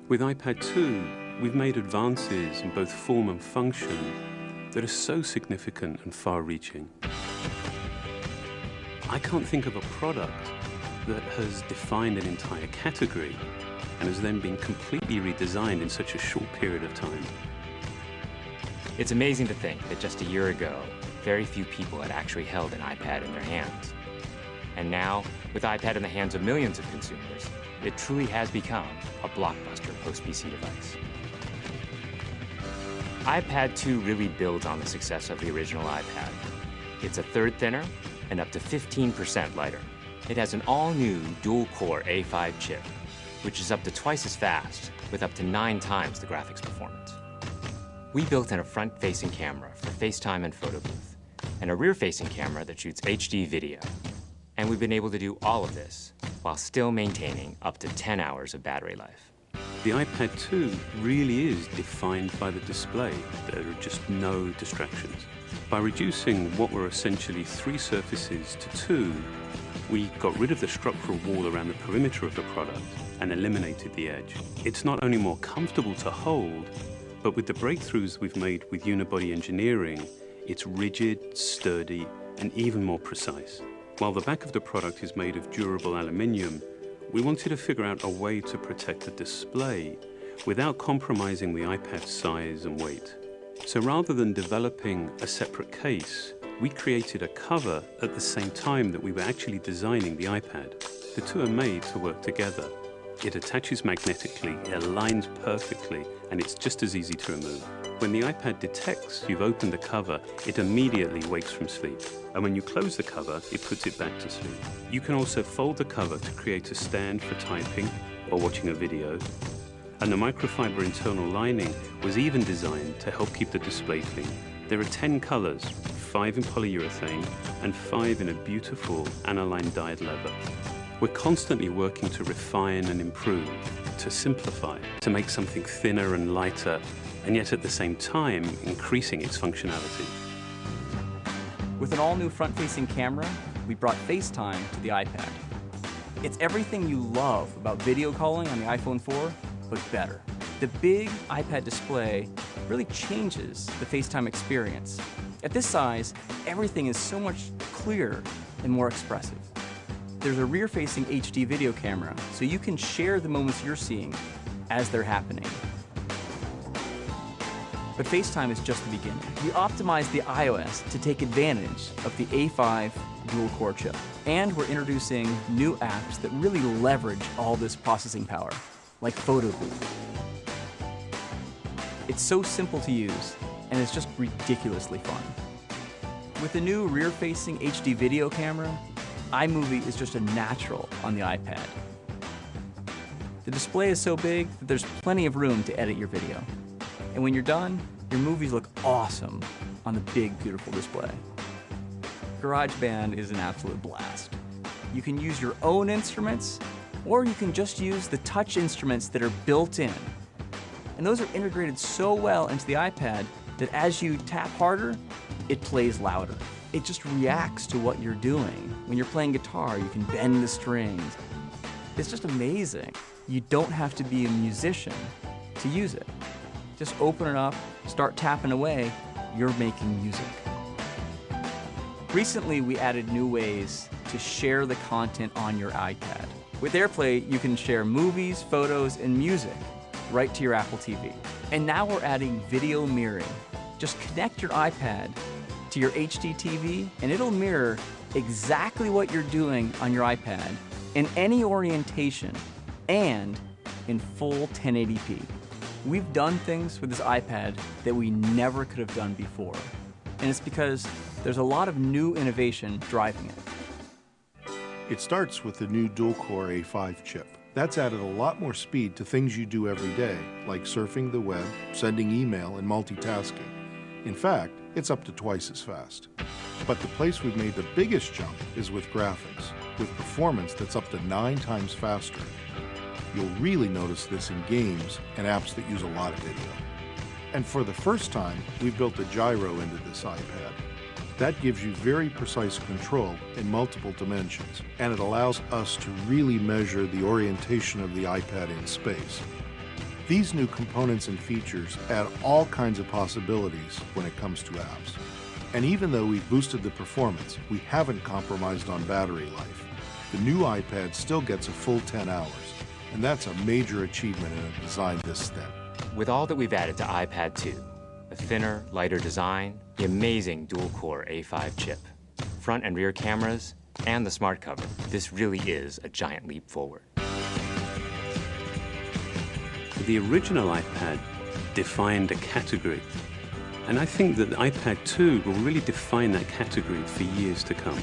With iPad 2, we've made advances in both form and function that are so significant and far-reaching. I can't think of a product that has defined an entire category and has then been completely redesigned in such a short period of time. It's amazing to think that just a year ago, very few people had actually held an iPad in their hands. And now, with iPad in the hands of millions of consumers, it truly has become a blockbuster post-PC device. iPad 2 really builds on the success of the original iPad. It's a third thinner and up to 15% lighter. It has an all-new dual-core A5 chip, which is up to twice as fast with up to 9 times the graphics performance. We built in a front-facing camera for FaceTime and photo booth, and a rear-facing camera that shoots HD video. And we've been able to do all of this while still maintaining up to 10 hours of battery life. The iPad 2 really is defined by the display. There are just no distractions. By reducing what were essentially 3 surfaces to 2, we got rid of the structural wall around the perimeter of the product and eliminated the edge. It's not only more comfortable to hold, but with the breakthroughs we've made with unibody engineering, it's rigid, sturdy, and even more precise. While the back of the product is made of durable aluminium, we wanted to figure out a way to protect the display without compromising the iPad's size and weight. So rather than developing a separate case, we created a cover at the same time that we were actually designing the iPad. The two are made to work together. It attaches magnetically, it aligns perfectly, and it's just as easy to remove. When the iPad detects you've opened the cover, it immediately wakes from sleep. And when you close the cover, it puts it back to sleep. You can also fold the cover to create a stand for typing or watching a video. And the microfiber internal lining was even designed to help keep the display clean. There are 10 colors, 5 in polyurethane and 5 in a beautiful aniline dyed leather. We're constantly working to refine and improve, to simplify, to make something thinner and lighter, and yet at the same time, increasing its functionality. With an all-new front-facing camera, we brought FaceTime to the iPad. It's everything you love about video calling on the iPhone 4, but better. The big iPad display really changes the FaceTime experience. At this size, everything is so much clearer and more expressive. There's a rear-facing HD video camera, so you can share the moments you're seeing as they're happening. But FaceTime is just the beginning. We optimized the iOS to take advantage of the A5 dual-core chip. And we're introducing new apps that really leverage all this processing power, like Photo Booth. It's so simple to use, and it's just ridiculously fun. With the new rear-facing HD video camera, iMovie is just a natural on the iPad. The display is so big that there's plenty of room to edit your video. And when you're done, your movies look awesome on the big, beautiful display. GarageBand is an absolute blast. You can use your own instruments, or you can just use the touch instruments that are built in. And those are integrated so well into the iPad that as you tap harder, it plays louder. It just reacts to what you're doing. When you're playing guitar, you can bend the strings. It's just amazing. You don't have to be a musician to use it. Just open it up, start tapping away, you're making music. Recently, we added new ways to share the content on your iPad. With Airplay, you can share movies, photos, and music right to your Apple TV. And now we're adding video mirroring. Just connect your iPad to your HD TV, and it'll mirror exactly what you're doing on your iPad in any orientation and in full 1080p. We've done things with this iPad that we never could have done before. And it's because there's a lot of new innovation driving it. It starts with the new dual-core A5 chip. That's added a lot more speed to things you do every day, like surfing the web, sending email, and multitasking. In fact, it's up to twice as fast. But the place we've made the biggest jump is with graphics, with performance that's up to 9 times faster. You'll really notice this in games and apps that use a lot of video. And for the first time, we've built a gyro into this iPad. That gives you very precise control in multiple dimensions, and it allows us to really measure the orientation of the iPad in space. These new components and features add all kinds of possibilities when it comes to apps. And even though we've boosted the performance, we haven't compromised on battery life. The new iPad still gets a full 10 hours, and that's a major achievement in a design this thin. With all that we've added to iPad 2, the thinner, lighter design, the amazing dual-core A5 chip, front and rear cameras, and the smart cover, this really is a giant leap forward. The original iPad defined a category, and I think that the iPad 2 will really define that category for years to come.